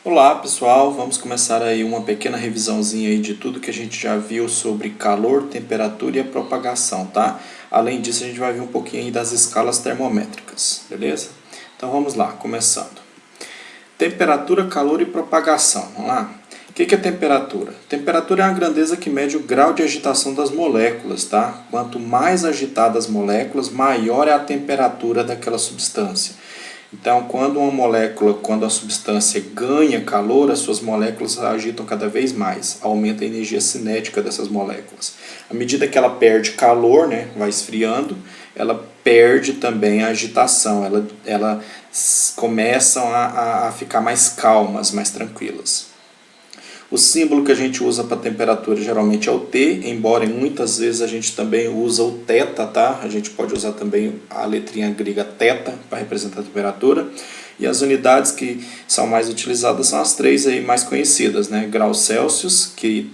Olá pessoal, vamos começar aí uma pequena revisãozinha aí de tudo que a gente já viu sobre calor, temperatura e a propagação, tá? Além disso a gente vai ver um pouquinho aí das escalas termométricas, beleza? Então vamos lá, começando. Temperatura, calor e propagação, vamos lá? O que é temperatura? Temperatura é a grandeza que mede o grau de agitação das moléculas, tá? Quanto mais agitadas as moléculas, maior é a temperatura daquela substância. Então, quando a substância ganha calor, as suas moléculas agitam cada vez mais, aumenta a energia cinética dessas moléculas. À medida que ela perde calor, né, vai esfriando, ela perde também a agitação, elas começam a ficar mais calmas, mais tranquilas. O símbolo que a gente usa para temperatura geralmente é o T, embora muitas vezes a gente também usa o θ, tá? A gente pode usar também a letrinha grega θ para representar a temperatura. E as unidades que são mais utilizadas são as três aí mais conhecidas, né? Graus Celsius, que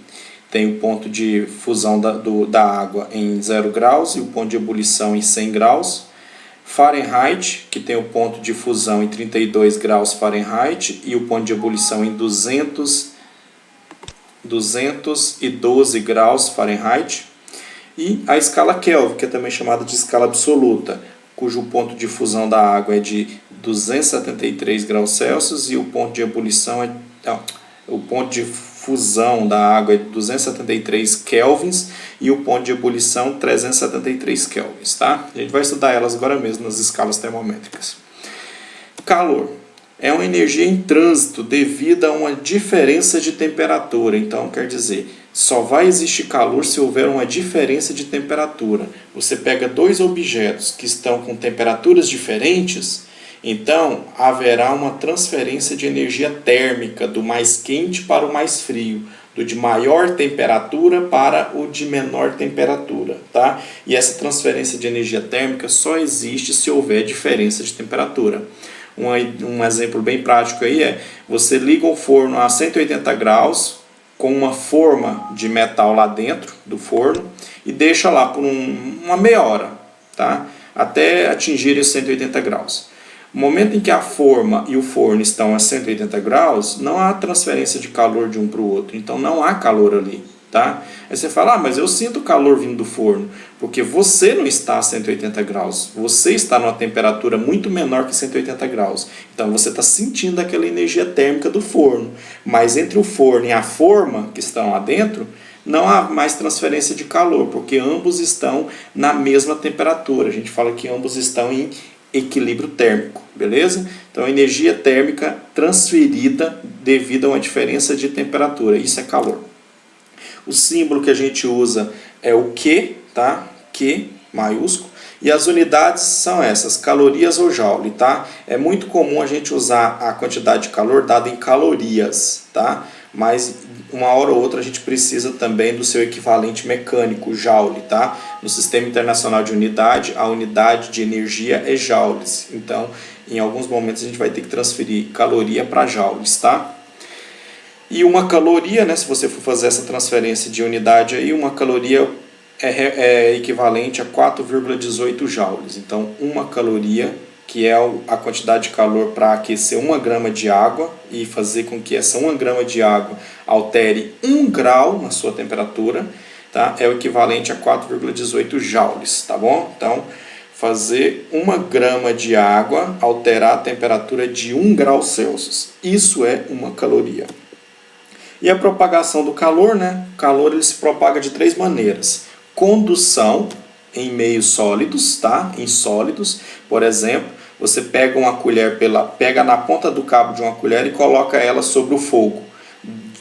tem o ponto de fusão da água em 0 graus e o ponto de ebulição em 100 graus. Fahrenheit, que tem o ponto de fusão em 32 graus Fahrenheit e o ponto de ebulição em 212 graus Fahrenheit, e a escala Kelvin, que é também chamada de escala absoluta, cujo ponto de fusão da água é de 273 graus Celsius e o ponto de ebulição o ponto de fusão da água é 273 kelvins e o ponto de ebulição 373 kelvins, tá? A gente vai estudar elas agora mesmo nas escalas termométricas. Calor é uma energia em trânsito devido a uma diferença de temperatura. Então, quer dizer, só vai existir calor se houver uma diferença de temperatura. Você pega dois objetos que estão com temperaturas diferentes, então haverá uma transferência de energia térmica do mais quente para o mais frio, do de maior temperatura para o de menor temperatura, tá? E essa transferência de energia térmica só existe se houver diferença de temperatura. Um exemplo bem prático aí é, você liga o forno a 180 graus com uma forma de metal lá dentro do forno e deixa lá por uma meia hora, tá? Até atingir os 180 graus. No momento em que a forma e o forno estão a 180 graus, não há transferência de calor de um para o outro, então não há calor ali, tá? Aí você fala, mas eu sinto calor vindo do forno, porque você não está a 180 graus, você está numa temperatura muito menor que 180 graus, então você está sentindo aquela energia térmica do forno, mas entre o forno e a forma que estão lá dentro, não há mais transferência de calor, porque ambos estão na mesma temperatura, a gente fala que ambos estão em equilíbrio térmico, beleza? Então, energia térmica transferida devido a uma diferença de temperatura, isso é calor. O símbolo que a gente usa é o Q, tá? Q maiúsculo. E as unidades são essas, calorias ou joule, tá? É muito comum a gente usar a quantidade de calor dada em calorias, tá? Mas uma hora ou outra a gente precisa também do seu equivalente mecânico, joule, tá? No Sistema Internacional de Unidade, a unidade de energia é joules. Então, em alguns momentos a gente vai ter que transferir caloria para joules, tá? E uma caloria, né, se você for fazer essa transferência de unidade aí, uma caloria é equivalente a 4,18 joules. Então, uma caloria, que é a quantidade de calor para aquecer 1 grama de água e fazer com que essa 1 grama de água altere 1 grau na sua temperatura, tá? É o equivalente a 4,18 joules, tá bom? Então, fazer 1 grama de água alterar a temperatura de 1 grau Celsius. Isso é uma caloria. E a propagação do calor, né? O calor ele se propaga de 3 maneiras. Condução em meios sólidos, tá? Em sólidos, por exemplo, você pega uma colher, pega na ponta do cabo de uma colher e coloca ela sobre o fogo.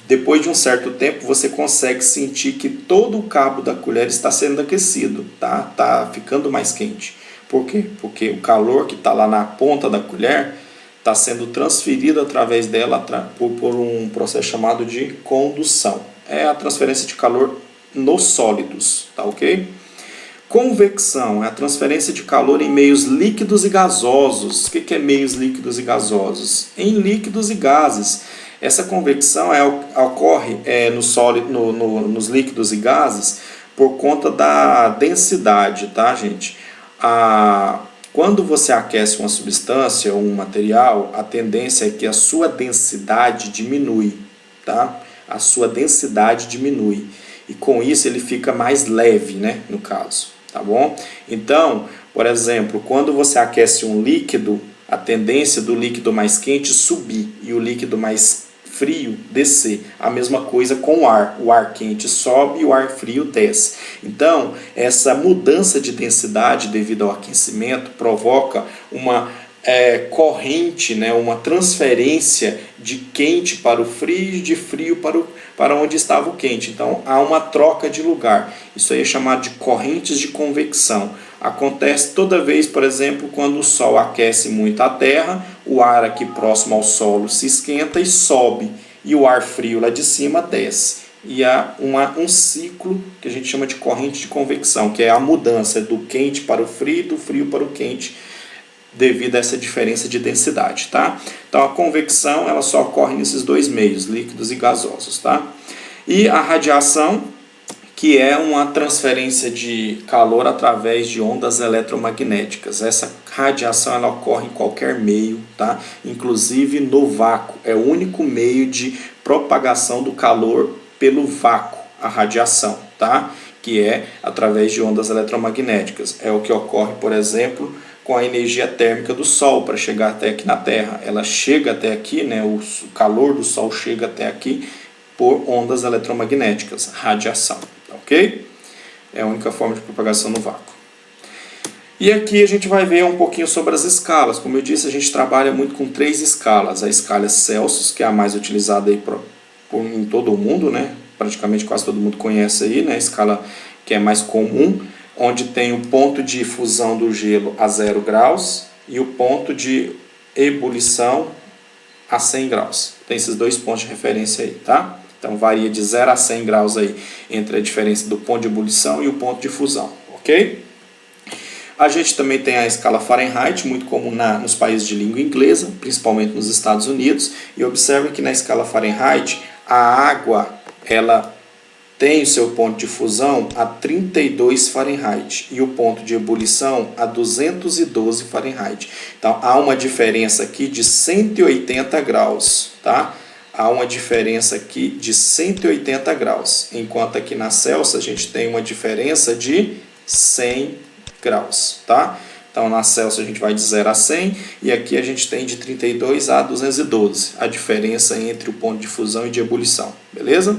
Depois de um certo tempo, você consegue sentir que todo o cabo da colher está sendo aquecido, tá? Tá ficando mais quente. Por quê? Porque o calor que está lá na ponta da colher está sendo transferido através dela por um processo chamado de condução. É a transferência de calor nos sólidos, tá ok? Convecção é a transferência de calor em meios líquidos e gasosos. O que é meios líquidos e gasosos? Em líquidos e gases. Essa convecção ocorre nos líquidos e gases por conta da densidade, tá, gente? Quando você aquece uma substância ou um material, a tendência é que a sua densidade diminui, tá? A sua densidade diminui. E com isso ele fica mais leve, né, no caso, tá bom? Então, por exemplo, quando você aquece um líquido, a tendência do líquido mais quente subir e o líquido mais frio descer. A mesma coisa com o ar quente sobe e o ar frio desce. Então, essa mudança de densidade devido ao aquecimento provoca uma corrente, né, uma transferência de quente para o frio e de frio para onde estava o quente. Então, há uma troca de lugar. Isso aí é chamado de correntes de convecção. Acontece toda vez, por exemplo, quando o Sol aquece muito a Terra, o ar aqui próximo ao solo se esquenta e sobe, e o ar frio lá de cima desce. E há um ciclo que a gente chama de corrente de convecção, que é a mudança do quente para o frio e do frio para o quente, devido a essa diferença de densidade, tá? Então a convecção ela só ocorre nesses dois meios, líquidos e gasosos, tá? E a radiação, que é uma transferência de calor através de ondas eletromagnéticas. Essa radiação ela ocorre em qualquer meio, tá? Inclusive no vácuo. É o único meio de propagação do calor pelo vácuo, a radiação, tá? Que é através de ondas eletromagnéticas. É o que ocorre, por exemplo, com a energia térmica do Sol para chegar até aqui na Terra. Ela chega até aqui, né? O calor do Sol chega até aqui por ondas eletromagnéticas, radiação. Ok? É a única forma de propagação no vácuo. E aqui a gente vai ver um pouquinho sobre as escalas. Como eu disse, a gente trabalha muito com 3 escalas. A escala Celsius, que é a mais utilizada aí em todo o mundo, né? Praticamente quase todo mundo conhece aí, né? A escala que é mais comum, onde tem o ponto de fusão do gelo a 0 graus e o ponto de ebulição a 100 graus. Tem esses 2 pontos de referência aí, tá? Então varia de 0 a 100 graus aí entre a diferença do ponto de ebulição e o ponto de fusão, ok? A gente também tem a escala Fahrenheit, muito comum nos países de língua inglesa, principalmente nos Estados Unidos. E observe que na escala Fahrenheit a água ela tem o seu ponto de fusão a 32 Fahrenheit e o ponto de ebulição a 212 Fahrenheit. Então há uma diferença aqui de 180 graus, tá? Há uma diferença aqui de 180 graus, enquanto aqui na Celsius a gente tem uma diferença de 100 graus, tá? Então na Celsius a gente vai de 0 a 100 e aqui a gente tem de 32 a 212, a diferença entre o ponto de fusão e de ebulição, beleza?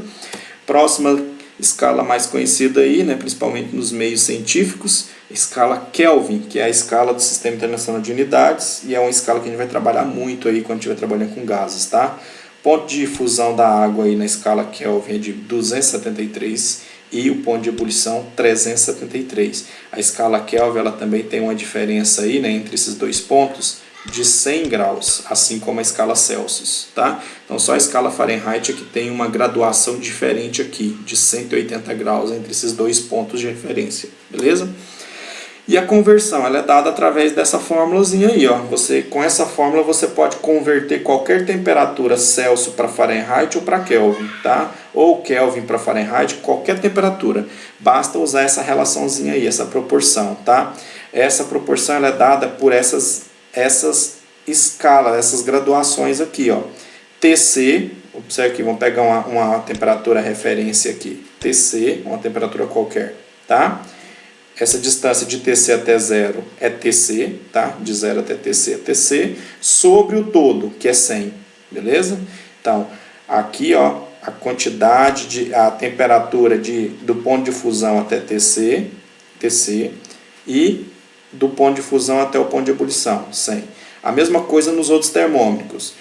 Próxima escala mais conhecida aí, né, principalmente nos meios científicos, escala Kelvin, que é a escala do Sistema Internacional de Unidades e é uma escala que a gente vai trabalhar muito aí quando estiver trabalhando com gases, tá? Ponto de fusão da água aí na escala Kelvin é de 273 e o ponto de ebulição 373. A escala Kelvin ela também tem uma diferença aí, né, entre esses dois pontos de 100 graus, assim como a escala Celsius, tá? Então só a escala Fahrenheit é que tem uma graduação diferente aqui, de 180 graus entre esses dois pontos de referência, beleza? E a conversão ela é dada através dessa fórmulazinha aí, ó. Com essa fórmula você pode converter qualquer temperatura Celsius para Fahrenheit ou para Kelvin, tá? Ou Kelvin para Fahrenheit, qualquer temperatura. Basta usar essa relaçãozinha aí, essa proporção, tá? Essa proporção ela é dada por essas escalas, essas graduações aqui, ó. TC, observe aqui, vamos pegar uma temperatura referência aqui. TC, uma temperatura qualquer, tá? Essa distância de TC até 0 é TC, tá? De 0 até TC é TC, sobre o todo, que é 100, beleza? Então, aqui, ó, a quantidade, a temperatura do ponto de fusão até TC, e do ponto de fusão até o ponto de ebulição, 100. A mesma coisa nos outros termômetros.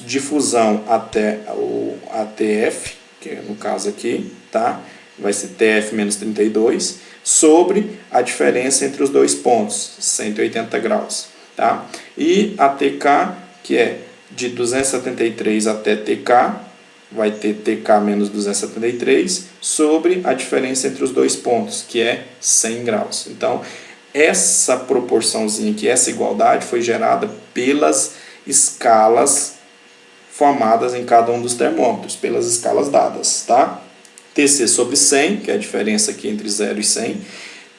De fusão até o ATF, que no caso aqui, tá? Vai ser TF menos 32, sobre a diferença entre os dois pontos, 180 graus, tá? E a TK, que é de 273 até TK, vai ter TK menos 273, sobre a diferença entre os dois pontos, que é 100 graus. Então, essa proporçãozinha aqui, essa igualdade, foi gerada pelas escalas formadas em cada um dos termômetros, pelas escalas dadas, tá? TC sobre 100, que é a diferença aqui entre 0 e 100,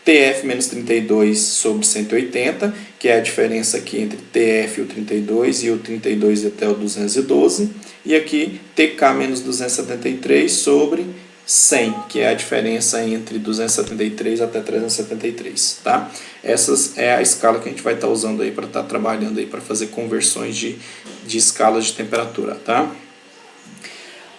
TF menos 32 sobre 180, que é a diferença aqui entre TF e o 32 e o 32 até o 212. E aqui TK menos 273 sobre 100, que é a diferença entre 273 até 373, tá? Essa é a escala que a gente vai estar usando aí para estar trabalhando aí para fazer conversões de escalas de temperatura, tá?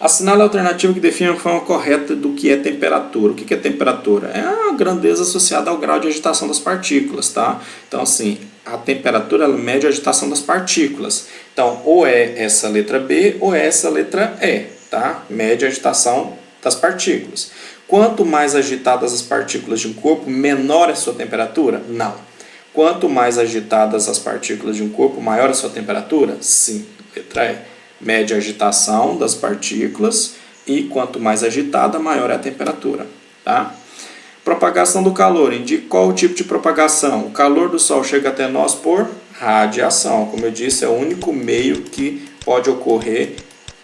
Assinale a alternativa que define a forma correta do que é temperatura. O que é temperatura? É a grandeza associada ao grau de agitação das partículas, tá? Então, assim, a temperatura ela mede a agitação das partículas. Então, ou é essa letra B ou é essa letra E, tá? Mede a agitação das partículas. Quanto mais agitadas as partículas de um corpo, menor é a sua temperatura? Não. Quanto mais agitadas as partículas de um corpo, maior a sua temperatura? Sim. Letra E. Mede a agitação das partículas e quanto mais agitada, maior é a temperatura. Tá? Propagação do calor. Indique qual o tipo de propagação. O calor do Sol chega até nós por radiação. Como eu disse, é o único meio que pode ocorrer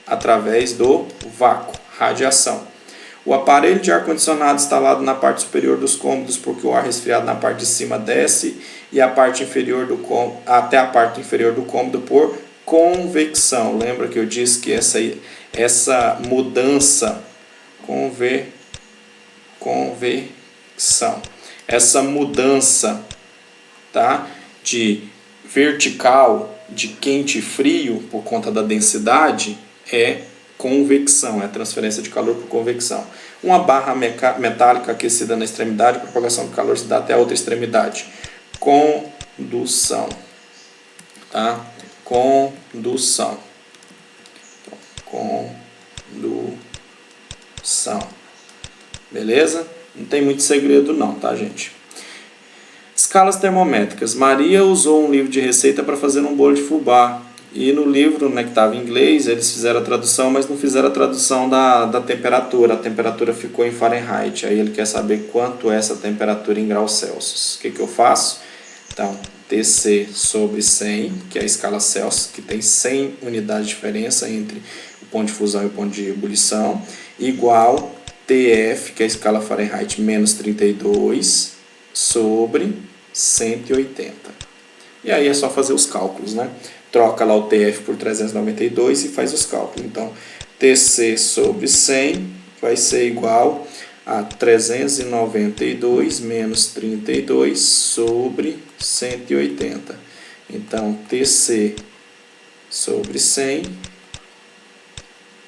através do vácuo, radiação. O aparelho de ar-condicionado instalado na parte superior dos cômodos, porque o ar resfriado na parte de cima desce e a parte inferior do cômodo, até a parte inferior do cômodo por convecção. Lembra que eu disse que essa mudança, convecção, essa mudança, tá, de vertical, de quente e frio, por conta da densidade, é convecção, é a transferência de calor por convecção. Uma barra metálica aquecida na extremidade, a propagação do calor se dá até a outra extremidade. Condução, tá? Condução. Beleza? Não tem muito segredo não, tá, gente? Escalas termométricas. Maria usou um livro de receita para fazer um bolo de fubá. E no livro, né, que estava em inglês, eles fizeram a tradução, mas não fizeram a tradução da temperatura. A temperatura ficou em Fahrenheit. Aí ele quer saber quanto é essa temperatura em graus Celsius. O que eu faço? Então, TC sobre 100, que é a escala Celsius, que tem 100 unidades de diferença entre o ponto de fusão e o ponto de ebulição, igual TF, que é a escala Fahrenheit, menos 32, sobre 180. E aí é só fazer os cálculos, né? Troca lá o TF por 392 e faz os cálculos. Então, TC sobre 100 vai ser igual a 392 menos 32 sobre 180. Então, TC sobre 100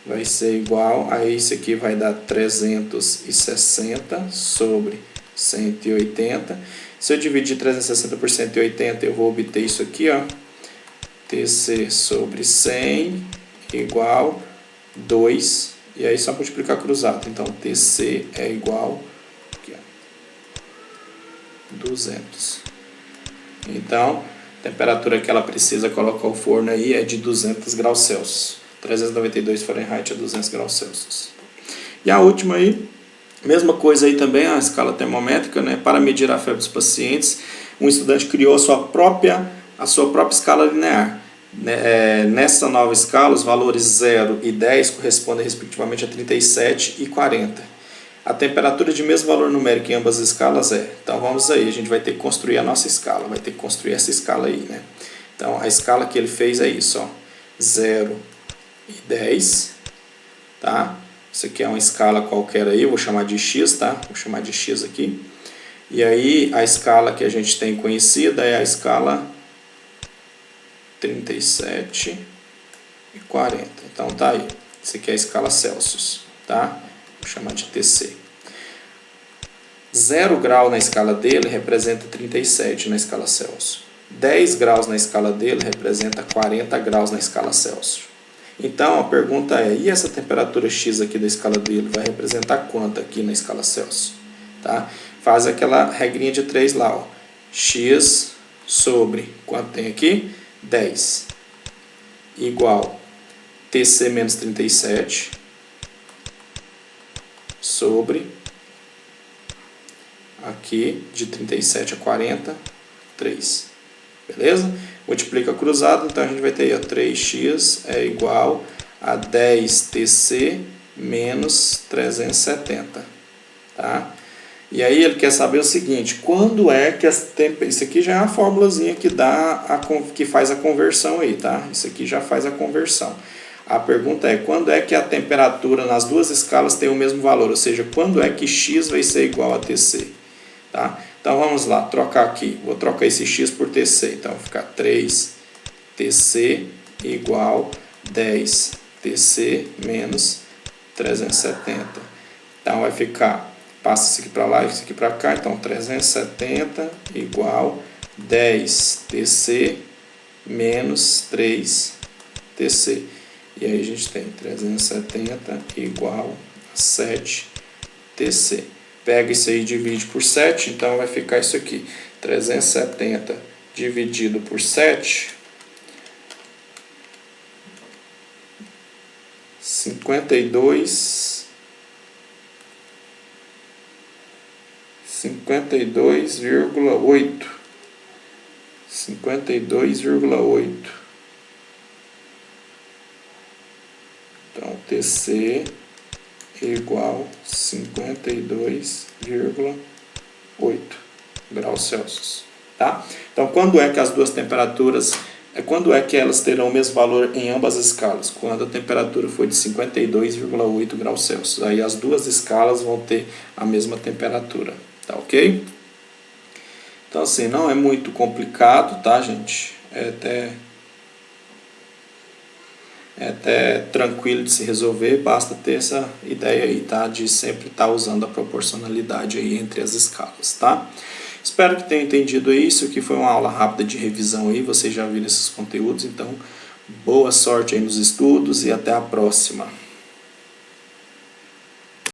vai ser igual a isso aqui, vai dar 360 sobre 180. Se eu dividir 360 por 180, eu vou obter isso aqui, ó. TC sobre 100 igual 2. E aí só multiplicar cruzado. Então, TC é igual aqui, ó, 200. Então, a temperatura que ela precisa colocar o forno aí é de 200 graus Celsius. 392 Fahrenheit a 200 graus Celsius. E a última aí, mesma coisa aí também, a escala termométrica, né? Para medir a febre dos pacientes, um estudante criou a sua própria escala linear. Nessa nova escala, os valores 0 e 10 correspondem respectivamente a 37 e 40. A temperatura de mesmo valor numérico em ambas as escalas é. Então vamos aí, a gente vai ter que construir a nossa escala, vai ter que construir essa escala aí, né? Então a escala que ele fez é isso, ó, 0 e 10, tá? Isso aqui é uma escala qualquer aí, eu vou chamar de X, tá? Vou chamar de X aqui. E aí a escala que a gente tem conhecida é a escala 37 e 40. Então tá aí. Isso aqui é a escala Celsius, tá? Vou chamar de TC. 0 grau na escala dele representa 37 na escala Celsius. 10 graus na escala dele representa 40 graus na escala Celsius. Então a pergunta é, e essa temperatura X aqui da escala dele vai representar quanto aqui na escala Celsius? Tá? Faz aquela regrinha de 3 lá, ó. X sobre, quanto tem aqui? 10, igual TC menos 37 sobre, aqui de 37 a 40, 3. Beleza? Multiplica cruzado, então a gente vai ter aí, ó, 3x é igual a 10TC menos 370. Tá? E aí ele quer saber o seguinte, quando é que isso aqui já é uma formulazinha que que faz a conversão aí, tá? Isso aqui já faz a conversão. A pergunta é, quando é que a temperatura nas duas escalas tem o mesmo valor? Ou seja, quando é que x vai ser igual a Tc? Tá? Então vamos lá, trocar aqui. Vou trocar esse x por Tc. Então vai ficar 3Tc igual 10Tc menos 370. Então vai ficar, passa isso aqui para lá e isso aqui para cá. Então 370 igual 10Tc menos 3Tc. E aí a gente tem 370 igual a 7Tc. Pega isso aí e divide por 7, então vai ficar isso aqui. 370 dividido por 7, 52,8. 52,8. Então, Tc igual 52,8 graus Celsius. Tá? Então, quando é que as duas temperaturas, quando é que elas terão o mesmo valor em ambas as escalas? Quando a temperatura for de 52,8 graus Celsius. Aí as duas escalas vão ter a mesma temperatura. Tá ok? Então, assim, não é muito complicado, tá, gente? É até tranquilo de se resolver, basta ter essa ideia aí, tá? De sempre estar usando a proporcionalidade aí entre as escalas, tá? Espero que tenham entendido isso, que foi uma aula rápida de revisão aí, vocês já viram esses conteúdos, então boa sorte aí nos estudos e até a próxima.